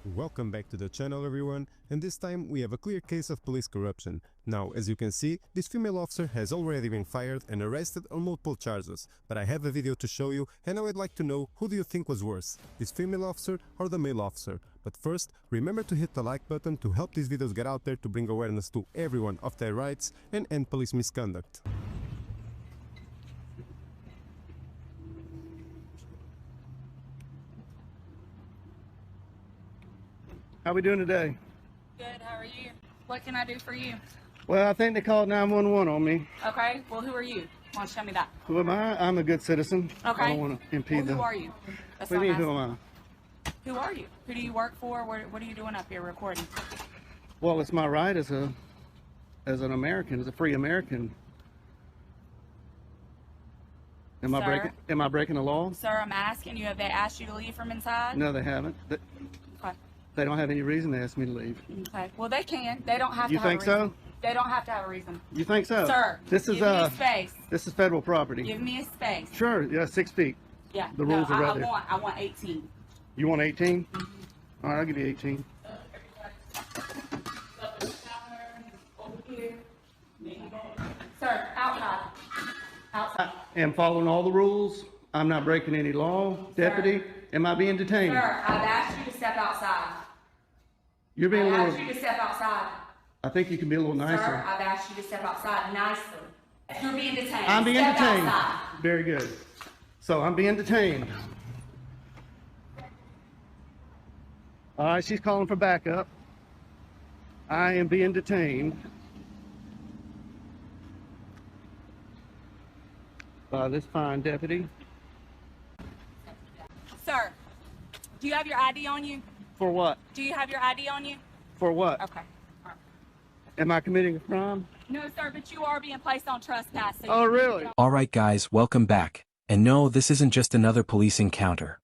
Welcome back to the channel, everyone, and this time we have a clear case of police corruption. Now, as you can see, this female officer has already been fired and arrested on multiple charges, but I have a video to show you, and I would like to know, who do you think was worse, this female officer or the male officer? But first, remember to hit the like button to help these videos get out there to bring awareness to everyone of their rights and end police misconduct. How we doing today? Good, how are you? What can I do for you? Well, I think they called 911 on me. Okay, well, who are you? Why don't you tell me that? Who am I? I'm a good citizen. Okay. I don't want to impede Who are you? That's What do you mean, I'm who am I? Who are you? Who do you work for? What are you doing up here recording? Well, it's my right as an American, as a free American. Am I breaking the law? Sir, I'm asking you, have they asked you to leave from inside? No, they haven't. Okay. They don't have any reason to ask me to leave. Okay. Well, they can. They don't have to You have a think reason. so? They don't have to have a reason. You think so? Sir, this is give me a space. This is federal property. Give me a space. Sure, yeah, 6 feet. Yeah. The rules are right there. I want 18. You want 18? All right, I'll give you 18. Sir, outside. Outside. I am following all the rules. I'm not breaking any law. Deputy, am I being detained? Sir, I've asked you to step outside. You're being a I've little... asked you to step outside. I think you can be a little nicer. Sir, I've asked you to step outside nicely. You're being detained. I'm being Step detained. outside. Very good. So I'm being detained. All right, she's calling for backup. I am being detained by this fine deputy. Sir, do you have your ID on you? For what? Do you have your ID on you? For what? Okay. All right. Am I committing a crime? No, sir, but you are being placed on trespass. So Oh, you need to really? get off- Alright guys, welcome back. And no, this isn't just another police encounter.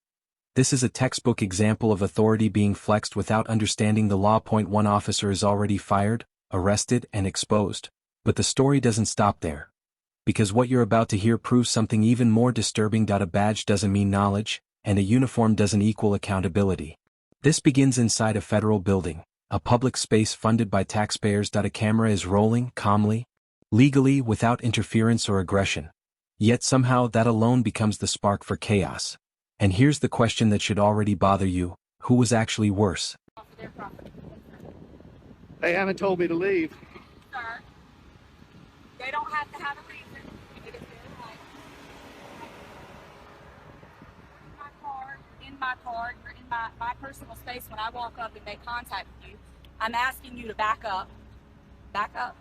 This is a textbook example of authority being flexed without understanding the law. One officer is already fired, arrested, and exposed. But the story doesn't stop there. Because what you're about to hear proves something even more disturbing. A badge doesn't mean knowledge, and a uniform doesn't equal accountability. This begins inside a federal building, a public space funded by taxpayers. A camera is rolling, calmly, legally, without interference or aggression. Yet somehow that alone becomes the spark for chaos. And here's the question that should already bother you: who was actually worse? off of their property. They haven't told me to leave. Sir, they don't have to have a reason. It is their right. You're in my car, you're in my personal space. When I walk up and make contact with you, I'm asking you to back up. Back up.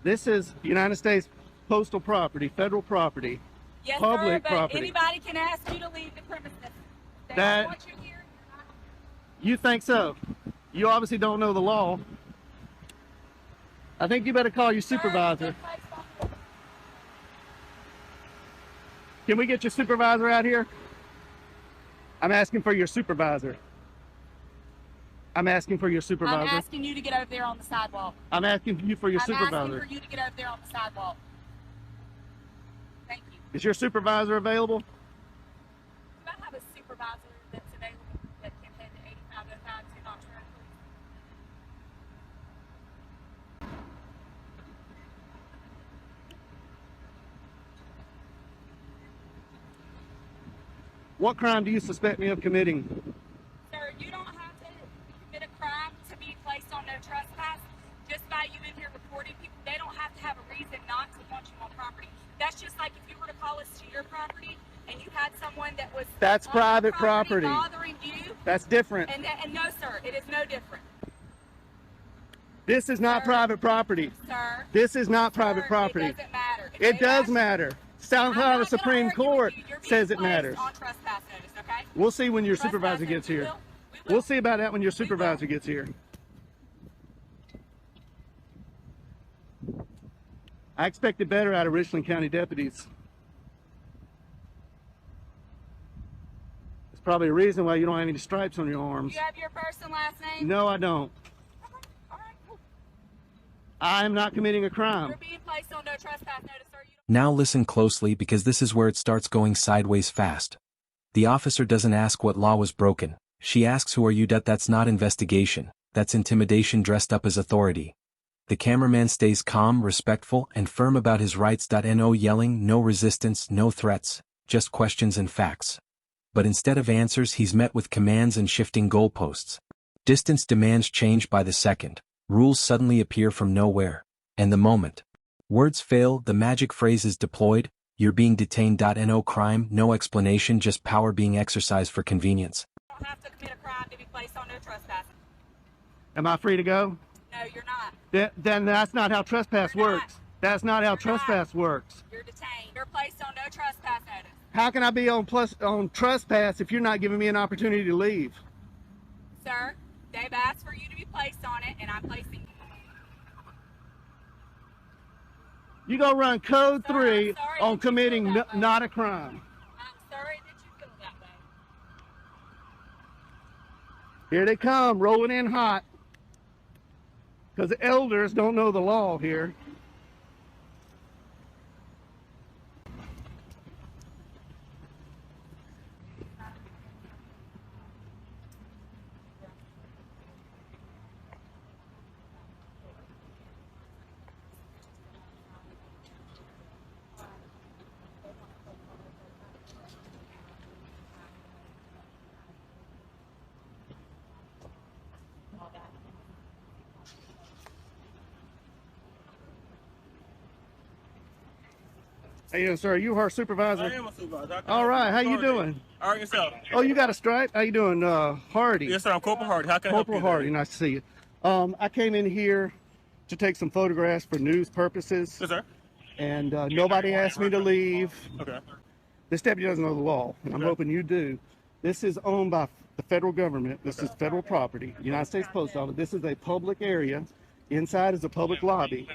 This is United States postal property, federal property. Yes, Public sir, but property. anybody can ask you to leave the premises. They That- don't want you here. You're not. You think so? You obviously don't know the law. I think you better call your supervisor. Can we get your supervisor out here? I'm asking for your supervisor. I'm asking for your I'm supervisor. asking you to get over there on the sidewalk. I'm asking you for your I'm supervisor. asking for you to get over there on the sidewalk. Thank you. Is your supervisor available? Do I have a supervisor that's available that can head to 8505 to Knox Road, please? What crime do you suspect me of committing? Sir, you don't have to commit a crime to be placed on no trespass. Just by you in here reporting people, they don't have to have a reason not to want you on property. That's just like if you were to call us to your property and you had someone that was That's on your private property. bothering you. That's different. And no, sir, it is no different. This is not Sir. private property. Sir, This is not private sir, property. It doesn't matter. If It they does ask- matter. South I'm Carolina not gonna Supreme argue with Court you. You're being says it placed matters. on trespass notice, okay? We'll see when your Trespass supervisor notice, gets we here. will. We will. We'll see about that when your supervisor gets here. I expected better out of Richland County deputies. There's probably a reason why you don't have any stripes on your arms. You have your first and last name? No, I don't. Okay, all right, cool. I am not committing a You're crime. being placed on no trespass notice, sir. Now listen closely, because this is where it starts going sideways fast. The officer doesn't ask what law was broken. She asks, who are you? That's not investigation, that's intimidation dressed up as authority. The cameraman stays calm, respectful, and firm about his rights. No yelling, no resistance, no threats, just questions and facts. But instead of answers, he's met with commands and shifting goalposts. Distance demands change by the second. Rules suddenly appear from nowhere. And the moment words fail, the magic phrase is deployed: you're being detained. No crime, no explanation, just power being exercised for convenience. You don't have to commit a crime to be placed on no trespass. Am I free to go? No, you're not. Then that's not how trespass You're not. works. That's not how You're trespass works. You're detained. You're placed on no trespass notice. How can I be on trespass if you're not giving me an opportunity to leave? Sir, they've asked for you to be placed on it, and I'm placing you. You go run code Sir, 3 I'm sorry on that you committing feel that way. not a crime. I'm sorry that you feel that way. Here they come, rolling in hot. Because the elders don't know the law here. How you doing, sir? Are you her supervisor? I am a supervisor. All right, how you doing? All right, yourself. Oh, you got a stripe? How you doing, Hardy? Yes, sir. I'm Corporal Hardy. How can I help Corporal you? Hardy, nice to see you. I came in here to take some photographs for news purposes, Yes, sir. and nobody asked me to leave. Okay. This deputy doesn't know the law, and I'm Okay. hoping you do. This is owned by the federal government. This is federal property, United States Post Office. This is a public area. Inside is a public lobby.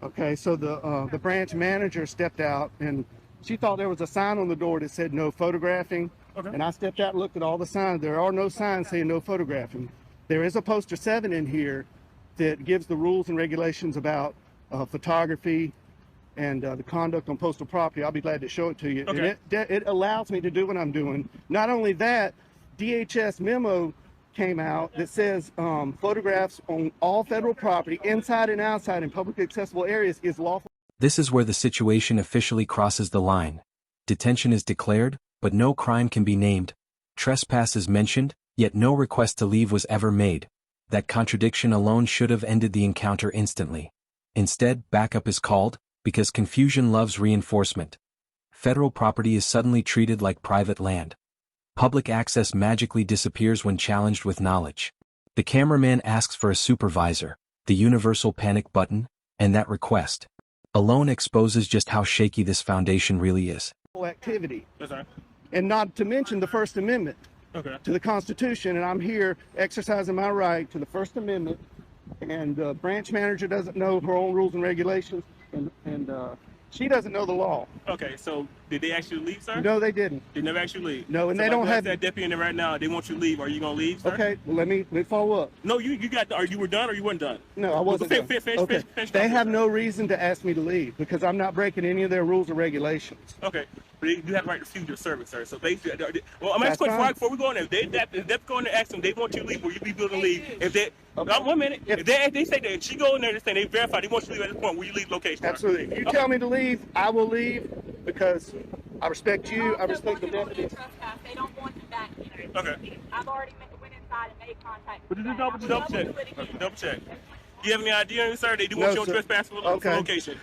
Okay, so the branch manager stepped out, and she thought there was a sign on the door that said no photographing. Okay. And I stepped out and looked at all the signs. There are no signs saying no photographing. There is a poster 7 in here that gives the rules and regulations about photography and the conduct on postal property. I'll be glad to show it to you. Okay. And it allows me to do what I'm doing. Not only that, DHS memo came out that says photographs on all federal property, inside and outside in publicly accessible areas, is lawful. This is where the situation officially crosses the line. Detention is declared, but no crime can be named. Trespass is mentioned, yet no request to leave was ever made. That contradiction alone should have ended the encounter instantly. Instead, backup is called, because confusion loves reinforcement. Federal property is suddenly treated like private land. Public access magically disappears when challenged with knowledge. The cameraman asks for a supervisor, the universal panic button, and that request alone exposes just how shaky this foundation really is. Activity. Yes, sir. And not to mention the First Amendment Okay. to the Constitution, and I'm here exercising my right to the First Amendment, and the branch manager doesn't know her own rules and regulations, and she doesn't know the law. Okay. So did they actually leave, sir? No, they didn't. They never actually leave. No, and So they if don't I ask have- that deputy in there right now. They want you to leave. Are you gonna leave, sir? Okay, well, let me follow up. No, you got. Are you were done or you weren't done? No, I wasn't Finish, done. finish, Okay, finish they up, have sir. no reason to ask me to leave because I'm not breaking any of their rules or regulations. Okay, but you have the right to refuse your service, sir. So basically, well, I'm That's asking fine. before we go on there. If they go in there, ask them. They want you to leave. Will you be willing to leave? If they, Okay. 1 minute. If- If they say that she go in there and say they verify they want you to leave at this point, will you leave location? sir? Absolutely. If you Okay. tell me to leave, I will leave because I respect you. I Also respect the want him on no deputy. trespass. They don't want him back here. Okay. I've already went inside and made contact. But with just them. double I will check. do it again. Double check. Do you have any idea, sir? They do No, want you on sir. trespass for Okay. location.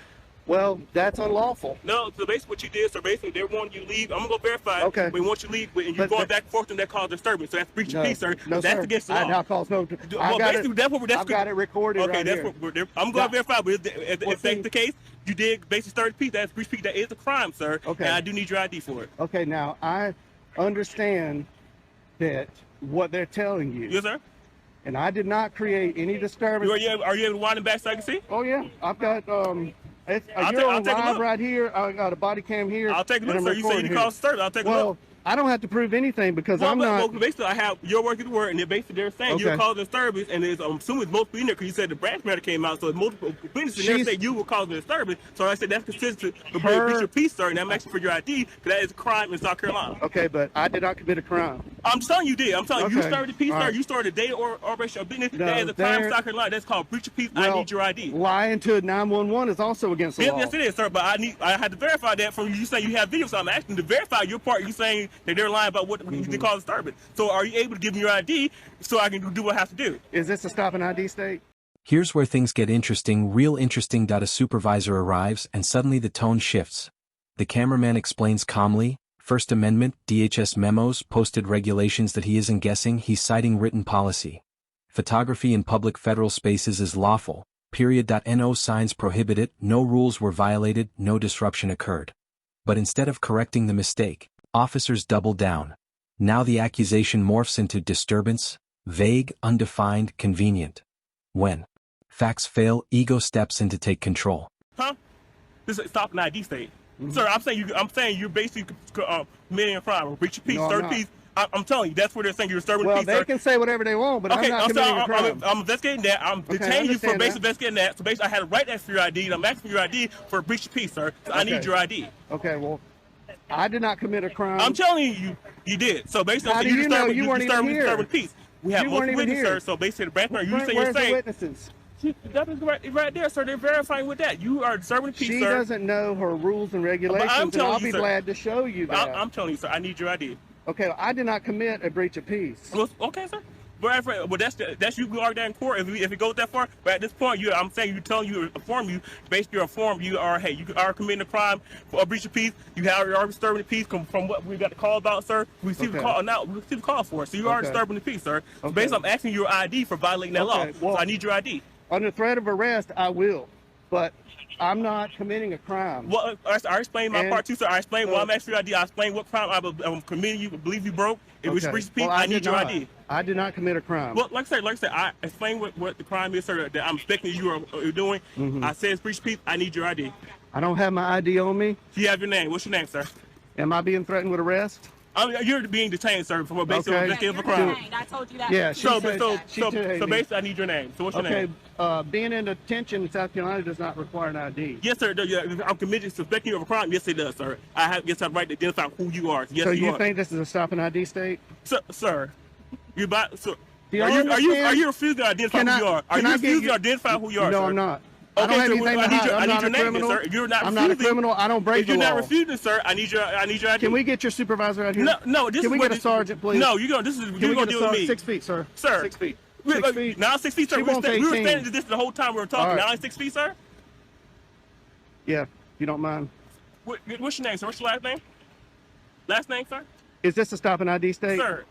Well, that's unlawful. No, so basically what you did, so basically they want you to leave. I'm gonna go verify. Okay. But once you leave, and you're But- going but- back and forth, and that caused disturbance. So that's breach of peace, sir. No, That's sir. against the I law. now calls no. Well, I got basically, it. that's I've got it recorded. Okay, right that's here. what I'm going to verify. But if Well, that's see- the case, you did basically start peace. That's breach of peace. That is a crime, sir. Okay. And I do need your ID for it. Okay, now I understand that what they're telling you, Yes, sir. and I did not create any disturbance. Are you able to wind them back so I can see? Oh yeah, I've got I'll you're on take a live look. right here. I got a body cam here. I'll take a and look, I'm sir. You say recording you here. call search. I'll take a Well, look. I don't have to prove anything because I'm not. Well, basically, I have your word to the word, and they're saying you're causing disturbance, and I'm assuming it's multiple in there because you said the branch matter came out, so it's multiple witnesses in there saying you were causing disturbance. So I said that's consistent with breach of peace, sir, and I'm asking for your ID because that is a crime in South Carolina. Okay, but I did not commit a crime. I'm telling you did. I'm telling you, you started the peace, sir. Right. You started a day or operation of business. No, that is a crime in South Carolina. That's called breach of peace. Well, I need your ID. Lying to 911 is also against the law. Yes, it is, sir. But I had to verify that from you saying you have video. So I'm asking to verify your part. You saying that they're lying about what they call disturbance. So are you able to give me your ID so I can do what I have to do? Is this a stop and ID state? Here's where things get interesting, real interesting. A supervisor arrives and suddenly the tone shifts. The cameraman explains calmly, First Amendment, DHS memos, posted regulations that he isn't guessing, he's citing written policy. Photography in public federal spaces is lawful, period. No signs prohibit it, no rules were violated, no disruption occurred. But instead of correcting the mistake, officers double down. Now the accusation morphs into disturbance, vague, undefined, convenient. When facts fail, ego steps in to take control. Huh? This is stop an ID state. Sir, I'm saying you're basically committing a crime, breach of peace, third peace. I'm telling you, that's where they're saying you're disturbing peace. Well, they can say whatever they want, but I'm not committing a crime. I'm investigating that. I'm detaining you for basically investigating that. So basically, I had a right to ask for your ID, and I'm asking for your ID for a breach of peace, sir. So I need your ID. Okay, well, I did not commit a crime. I'm telling you, you did. So basically, you're disturbing peace. We have multiple witnesses, sir. So basically, the branch you say you're saying. Witnesses? That is right there, sir. They're verifying with that. You are disturbing peace, sir. She doesn't know her rues and regulations, and I'll be glad to show you that. I'm telling you, sir. I need your ID. Okay, well, I did not commit a breach of peace. Well, okay, sir. Well, that's you argue that in court if it goes that far. But at this point, I'm saying basically you're informed you are committing a crime for a breach of peace. You are disturbing the peace from what we got the call about, sir. We received the call now. We received the call for it. So you are disturbing the peace, sir. So basically, I'm asking your ID for violating that law. Well, so I need your ID. Under threat of arrest, I will, but I'm not committing a crime. Well, I explained my part too, sir. I explained why I'm asking your ID. I explained what crime I'm committing. You believe you broke. It was breach of peace. I need your ID. I did not commit a crime. Well, like I said, I explained what the crime is, sir. That I'm expecting you're doing. I said it's breach of peace. I need your ID. I don't have my ID on me. Do you have your name? What's your name, sir? Am I being threatened with arrest? You're being detained, sir, for basically investigating a crime. I told you that. Yeah, so basically, I need your name. So what's your name? Being in detention in South Carolina does not require an ID. Yes, sir. I'm committed to suspecting you of a crime. Yes, it does, sir. I have the right to identify who you are. Yes, so you think this is a stop and ID state? Sir, are you refusing to identify who you are? Are you refusing to identify who you are, No, sir? I'm not. Okay, I don't have anything to hide. I'm not a criminal. Sir. You're not I'm not a criminal. I don't break the law. If you're not refusing, sir, I need your ID. Can we get your supervisor out here? No. Can we get a sergeant, please? No, you're gonna deal with me. 6 feet, sir. Sir. 6 feet. Now 6 feet, sir. We were standing to this the whole time we were talking. Now 6 feet, sir. Yeah, you don't mind. What's your name, sir? What's your last name? Last name, sir? Is this a stop and ID state? Sir,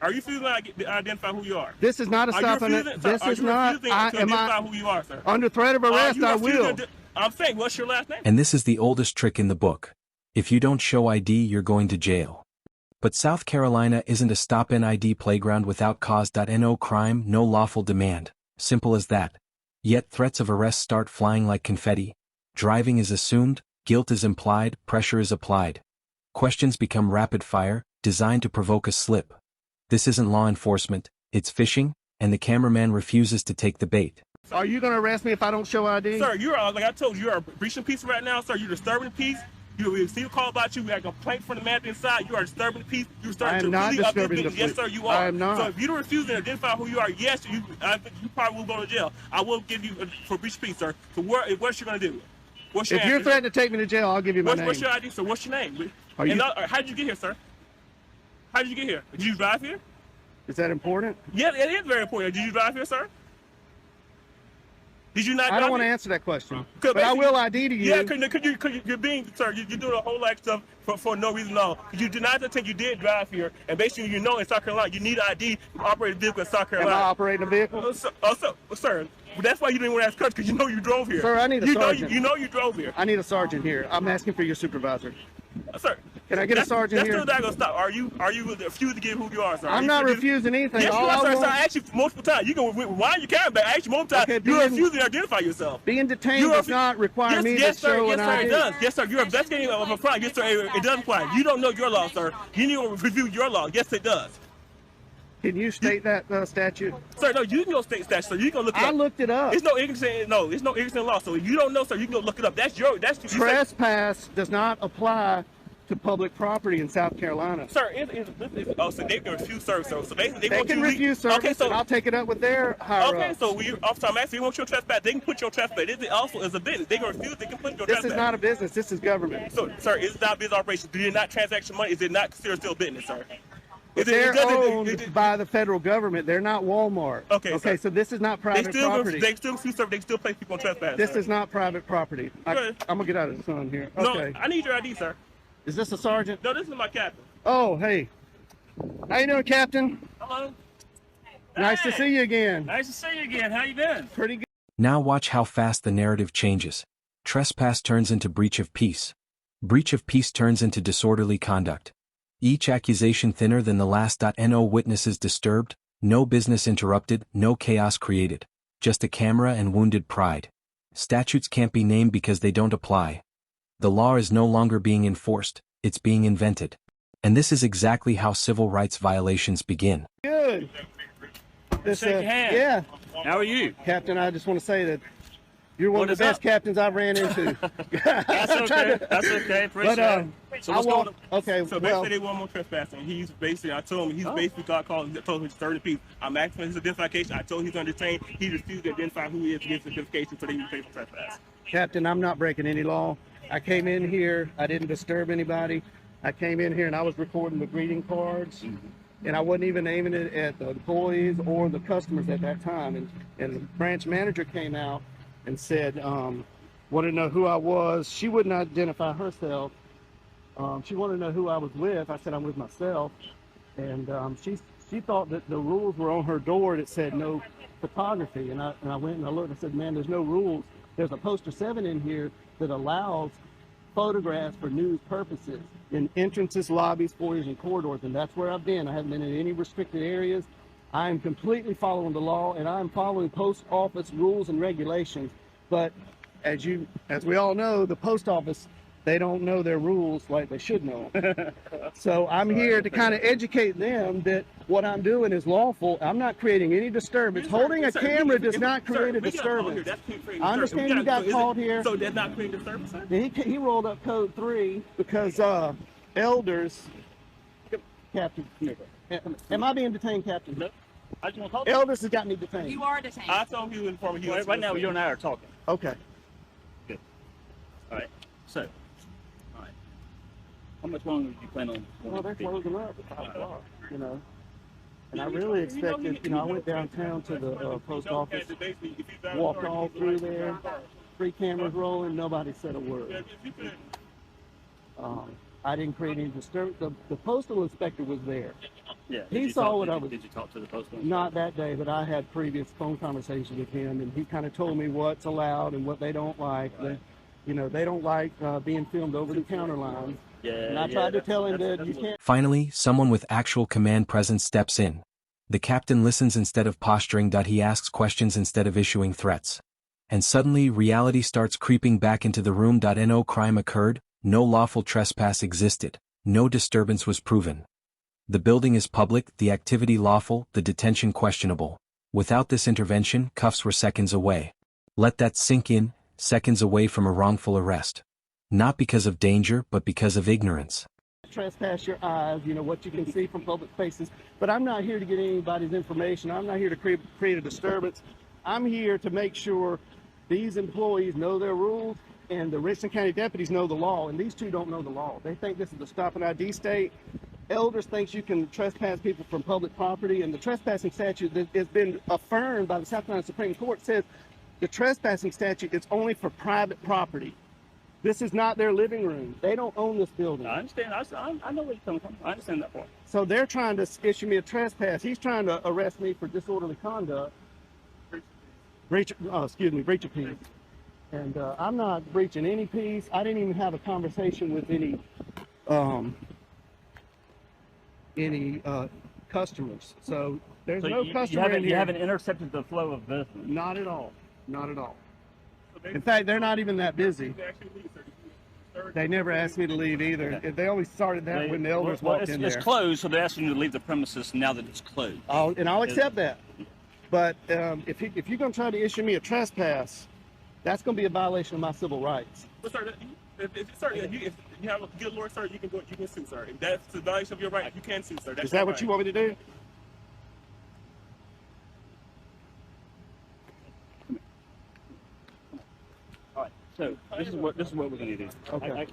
are you refusing to identify who you are? This is not a stop and ID. This is not. Identify who you are, sir? Under threat of arrest, I will. I'm saying, what's your last name? And this is the oldest trick in the book. If you don't show ID, you're going to jail. But South Carolina isn't a stop-and-ID playground without cause. No crime, no lawful demand. Simple as that. Yet threats of arrest start flying like confetti. Driving is assumed, guilt is implied, pressure is applied. Questions become rapid fire, designed to provoke a slip. This isn't law enforcement, it's fishing, and the cameraman refuses to take the bait. Are you going to arrest me if I don't show ID? Sir, like I told you, you're breaching peace right now, sir. You're disturbing the peace. We received a call about you. We had a complaint from the man inside. You are disturbing the peace. You're starting to really disturbing the peace. Yes, sir, you are. I am not. So if you don't refuse to identify who you are, yes, you probably will go to jail. I will give you for breach of peace, sir. So what's you going to do? What's your If you're threatening to take me to jail, I'll give you my name. What's your ID, sir? What's your name? How did you get here, sir? How did you get here? Did you drive here? Is that important? Yeah, it is very important. Did you drive here, sir? Did you not? I don't want to answer that question, but I will ID to you. Yeah, because you're being, sir, you're doing a whole lot of stuff for no reason at all. You denied the thing you did drive here, and basically, in South Carolina, you need ID to operate a vehicle in South Carolina. Am I operating a vehicle? Sir, that's why you didn't want to ask questions, because you know you drove here. Sir, I need a sergeant. You know you drove here. I need a sergeant here. I'm asking for your supervisor. Sir, Can I get a sergeant that's here? still not gonna stop. Are you refusing to give who you are, sir? I'm not refusing anything. Yes, you are, sir. I asked you multiple times. You can rewind your camera back. I asked you multiple times. Okay, You're refusing to identify yourself. Being detained does not require me to show an ID. Yes, sir, it does. Yes, sir. You're investigating of a crime. Yes, sir, it does apply. You don't know your law, sir. You need to review your law. Yes, it does. Can you state that statute? Sir, no, you can go state statute, so you can look it up. I looked it up. It's no ignorance in law, so if you don't know, sir, you can go look it up. Trespass does not apply to public property in South Carolina. Sir, so they can refuse service, so basically they can refuse service, okay, so I'll take it up with their higher Okay, so officer, I'm asking, you want your trespass, they can put your trespass. This also is a business. They can refuse, they can put your trespass. This is not a business, this is government. So, sir, it's not a business operation. Do you not transaction money? Is it not considered still business, sir? They're owned by the federal government. They're not Walmart. Okay, so this is not private property. They still place people on trespass. This is not private property. I'm gonna get out of the sun here. Okay. No, I need your ID, sir. Is this a sergeant? No, this is my captain. Oh, hey. How you doing, Captain? Hello. Nice to see you again. Nice to see you again. How you been? Pretty good. Now watch how fast the narrative changes. Trespass turns into breach of peace. Breach of peace turns into disorderly conduct. Each accusation thinner than the last. No witnesses disturbed, no business interrupted, no chaos created. Just a camera and wounded pride. Statutes can't be named because they don't apply. The law is no longer being enforced, it's being invented. And this is exactly how civil rights violations begin. Good. Shake your hand. Yeah. How are you? Captain, I just want to say that you're one of the best captains I've ran into. That's okay. That's okay. Appreciate it. So what's going on? Okay. So basically, they want more trespassing. He's basically, I told him, basically got called, told him he's 30 people. I'm asking for his identification. I told him he's under chain. He refused to identify who he is to get his identification, so they can pay for trespass. Captain, I'm not breaking any law. I came in here. I didn't disturb anybody. I came in here and I was recording the greeting cards. And I wasn't even aiming it at the employees or the customers at that time. And the branch manager came out and said, wanted to know who I was. She wouldn't identify herself. She wanted to know who I was with. I said, I'm with myself. And she thought that the rules were on her door that said no photography. And I went and I looked and I said, man, there's no rules. There's a poster 7 in here that allows photographs for news purposes in entrances, lobbies, foyers, and corridors. And that's where I've been. I haven't been in any restricted areas. I am completely following the law, and I'm following post office rules and regulations. But as we all know, the post office, they don't know their rules like they should know. So I'm here to kind of educate them that what I'm doing is lawful. I'm not creating any disturbance. Holding a camera does not create a disturbance. I understand you got called here. So that's not creating disturbance, sir? He rolled up code 3 because elders. Captain, am I being detained, Captain? No. I just want to talk. Elders has got me detained. You are detained. I told you informing you. Right now, you and I are talking. Okay. Good. All right. So, all right. How much longer do you plan on? Well, they're closing up at 5 o'clock, you know. And I really expected, I went downtown to the post office, walked all through there, 3 cameras rolling, nobody said a word. I didn't create any disturbance. The postal inspector was there. Yeah. He saw what I was. Did you talk to the postal inspector? Not that day, but I had previous phone conversations with him, and he kind of told me what's allowed and what they don't like. Right. They don't like being filmed over the counter lines. Yeah. And I tried to tell him that you can't. Finally, someone with actual command presence steps in. The captain listens instead of posturing. He asks questions instead of issuing threats. And suddenly, reality starts creeping back into the room. No crime occurred, no lawful trespass existed, no disturbance was proven. The building is public, the activity lawful, the detention questionable. Without this intervention, cuffs were seconds away. Let that sink in, seconds away from a wrongful arrest. Not because of danger, but because of ignorance. Trespass your eyes, what you can see from public spaces. But I'm not here to get anybody's information. I'm not here to create a disturbance. I'm here to make sure these employees know their rules and the Richland County deputies know the law, and these two don't know the law. They think this is a stop and ID state. Elders thinks you can trespass people from public property, and the trespassing statute that has been affirmed by the South Carolina Supreme Court says the trespassing statute is only for private property. This is not their living room. They don't own this building. I understand. I know where you're coming from. I understand that part. So they're trying to issue me a trespass. He's trying to arrest me for disorderly conduct. Breach of peace. And I'm not breaching any peace. I didn't even have a conversation with any customers. So there's So no customer in you here. haven't intercepted the flow of business. Not at all. Not at all. So In fact, they're not even that busy. they actually leave, sir. They never asked me to leave either. Okay. They always started that when the elders walked in it's there. closed, so they're asking you to leave the premises now that it's closed. I'll accept that. But if you're going to try to issue me a trespass, that's going to be a violation of my civil rights. But sir, if you have a good lawyer, sir, you can sue, sir. If that's the violation of your right, you can sue, sir. That's Is that your what right. you want me to do? All right. So this is what we're going to do. Okay.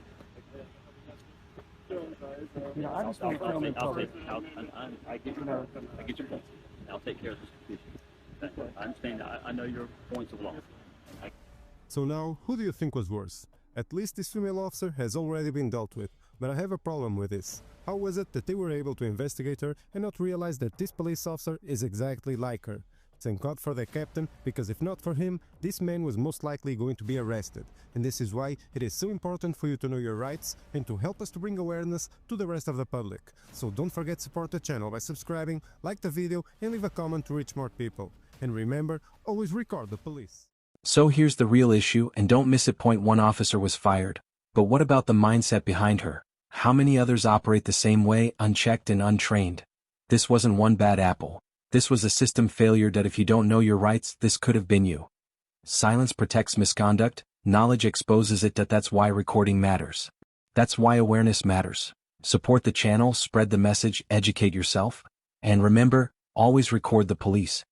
I just want to film in public. I get your point. I'll take care of this issue. I understand. I know your points of law. So now, who do you think was worse? At least this female officer has already been dealt with, but I have a problem with this. How was it that they were able to investigate her and not realize that this police officer is exactly like her? Thank God for the captain, because if not for him, this man was most likely going to be arrested. And this is why it is so important for you to know your rights and to help us to bring awareness to the rest of the public. So don't forget to support the channel by subscribing, like the video and leave a comment to reach more people. And remember, always record the police. So here's the real issue, and don't miss it. Point one, officer was fired. But what about the mindset behind her? How many others operate the same way, unchecked and untrained? This wasn't one bad apple. This was a system failure that if you don't know your rights, this could have been you. Silence protects misconduct, knowledge exposes it. That's why recording matters. That's why awareness matters. Support the channel, spread the message, educate yourself. And remember, always record the police.